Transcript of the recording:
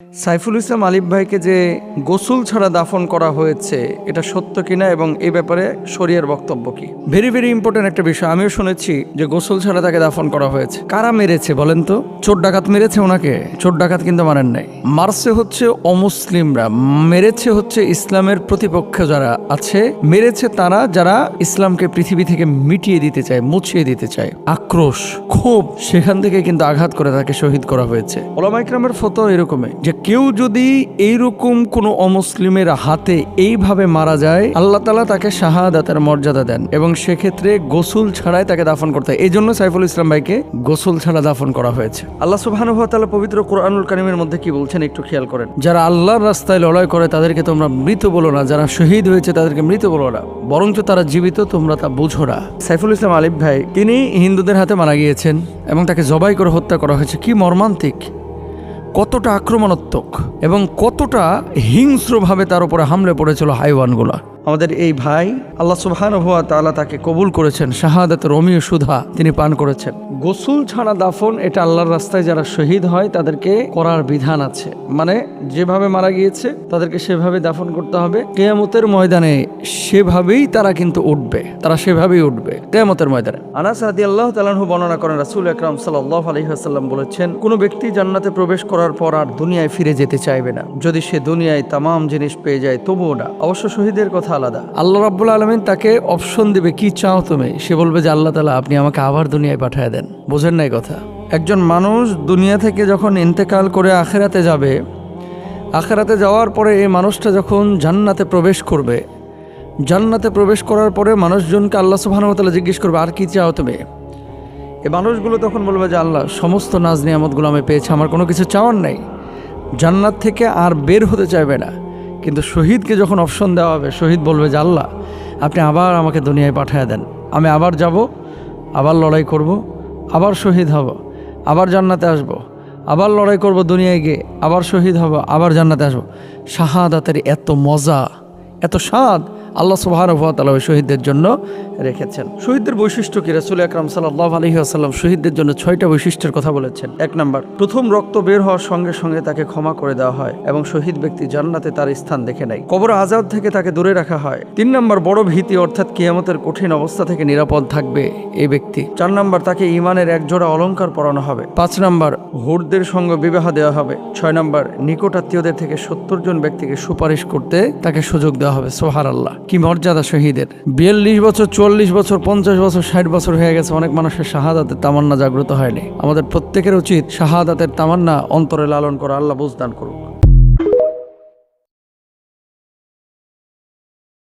সাইফুল ইসলাম আলিফ ভাইকে যে গোসল ছাড়া দাফন করা হয়েছে এটা সত্য কিনা এবং এই ব্যাপারে শরিয়ার বক্তব্য কি? ভেরি ভেরি ইম্পর্টেন্ট একটা বিষয়। আমিও শুনেছি যে গোসল ছাড়া তাকে দাফন করা হয়েছে। কারা মেরেছে বলেন তো? চোর ডাকাত মেরেছে ওনাকে? চোর ডাকাত কিন্তু মারেন নাই। মারছে হচ্ছে অমুসলিমরা, মেরেছে হচ্ছে ইসলামের প্রতিপক্ষ যারা আছে, মেরেছে তারা যারা ইসলামকে পৃথিবী থেকে মিটিয়ে দিতে চায়, মুছিয়ে দিতে চায়। আক্রোশ, ক্ষোভ, সেখান থেকে কিন্তু আঘাত করে তাকে শহীদ করা হয়েছে। ওলামা ইকরামের ফতোয়া এরকমই যে কেউ যদি এইরকম কোনো অমুসলিমের হাতে এইভাবে মারা যায়, আল্লাহ তাআলা তাকে শাহাদাতের মর্যাদা দেন এবং সেক্ষেত্রে গোসল ছাড়াই তাকে দাফন করতে হয়। এই জন্য সাইফুল ইসলাম ভাইকে গোসল ছাড়া দাফন করা হয়েছে। আল্লাহ সুবহানাহু ওয়া তাআলা পবিত্র কোরআনুল কারীমের মধ্যে কি বলছেন একটু খেয়াল করেন। যারা আল্লাহর রাস্তায় লড়াই করে তাদেরকে তোমরা মৃত বলো না, যারা শহীদ হয়েছে তাদেরকে মৃত বলো না, বরঞ্চ তারা জীবিত, তোমরা তা বুঝো না। সাইফুল ইসলাম আলিফ ভাই তিনি হিন্দুদের হাতে মারা গিয়েছেন এবং তাকে জবাই করে হত্যা করা হয়েছে। কি মর্মান্তিক, কতটা আক্রমণাত্মক এবং কতটা হিংস্রভাবে তার উপরে হামলে পড়েছিল হাইওয়ানগুলা। আমাদের এই ভাই আল্লাহ সুবহানাহু ওয়া তাআলা তাকে কবুল করেছেন, শাহাদাতের রমিয় সুধা তিনি পান করেছেন। গোসল ছাড়া দাফন এটা আল্লাহর রাস্তায় যারা শহীদ হয় তাদেরকে করার বিধান আছে, মানে যেভাবে মারা গিয়েছে তাদেরকে সেভাবে দাফন করতে হবে। কিয়ামতের ময়দানে সেভাবেই তারা কিন্তু উঠবে, তারা সেভাবেই উঠবে কিয়ামতের ময়দানে। আনাস রাদিয়াল্লাহু তাআলা আনহু বর্ণনা করেন রাসূল আকরাম সাল্লাল্লাহু আলাইহি ওয়াসাল্লাম বলেছেন, কোনো ব্যক্তি জান্নাতে প্রবেশ করার পর আর দুনিয়ায় ফিরে যেতে চাইবে না। যদি সে দুনিয়ায় তামাম জিনিস পেয়ে যায় তবুও না। অবশ্য শহীদের কথা আলাদা। আল্লাহ রাব্বুল আলামিন তাকে অপশন দিবে, কি চাও তুমি? সে বলবে যে আল্লাহ তাআলা আপনি আমাকে আবার দুনিয়ায় পাঠিয়ে দেন। বোঝেন নাই কথা? একজন মানুষ দুনিয়া থেকে যখন ইন্তেকাল করে আখিরাতে যাবে, আখিরাতে যাওয়ার পরে এই মানুষটা যখন জান্নাতে প্রবেশ করবে, জান্নাতে প্রবেশ করার পরে মানুষজনকে আল্লাহ সুবহানাহু ওয়া তাআলা জিজ্ঞেস করবে আর কি চাও তুমি? এই মানুষগুলো তখন বলবে যে আল্লাহ সমস্ত নাজ নিয়ামতগুলো আমি পেয়েছি, আমার কোনো কিছু চাওয়ার নাই। জান্নাত থেকে আর বের হতে চাইবে না। কিন্তু শহীদকে যখন অপশন দেওয়া হবে, শহীদ বলবে যে আল্লাহ আপনি আবার আমাকে দুনিয়ায় পাঠিয়ে দেন, আমি আবার যাব, আবার লড়াই করব, আবার শহীদ হব, আবার জান্নাতে আসব, আবার লড়াই করব দুনিয়ায় গিয়ে, আবার শহীদ হব, আবার জান্নাতে আসব। শাহাদাতের এত মজা, এত স্বাদ আল্লাহ সুবহানাহু ওয়া তাআলা ওই শহীদদের জন্য রেখেছেন। শহীদদের বৈশিষ্ট্য কি? রাসূল আকরাম সাল্লাল্লাহু আলাইহি ওয়াসাল্লাম শহীদদের জন্য 6টা বৈশিষ্ট্যের কথা বলেছেন। 1 নাম্বার, প্রথম রক্ত বের হওয়ার সঙ্গে সঙ্গে তাকে ক্ষমা করে দেওয়া হয় এবং শহীদ ব্যক্তি জান্নাতে তার স্থান দেখে নেয়। কবর আযাব থেকে তাকে দূরে রাখা হয়। 3 নাম্বার, বড় ভীতি অর্থাৎ কিয়ামতের কঠিন অবস্থা থেকে নিরাপদ থাকবে এই ব্যক্তি। 4 নাম্বার, তাকে ঈমানের এক জোড়া অলংকার পরানো হবে। 5 নাম্বার, হুরদের সঙ্গে বিবাহ দেওয়া হবে। 6 নাম্বার, নিকট আত্মীয়দের থেকে 70 জন ব্যক্তিকে সুপারিশ করতে তাকে সুযোগ দেওয়া হবে। সুবহানাল্লাহ, কি মর্যাদা শহীদের! 42 বছর, 44 বছর, 50 বছর, 60 বছর হয়ে গেছে, অনেক মানুষের শাহাদাতের তামান্না জাগ্রত হয়নি। আমাদের প্রত্যেকের উচিত শাহাদাতের তামান্না অন্তরে লালন করা। আল্লাহ বুঝদান করুক।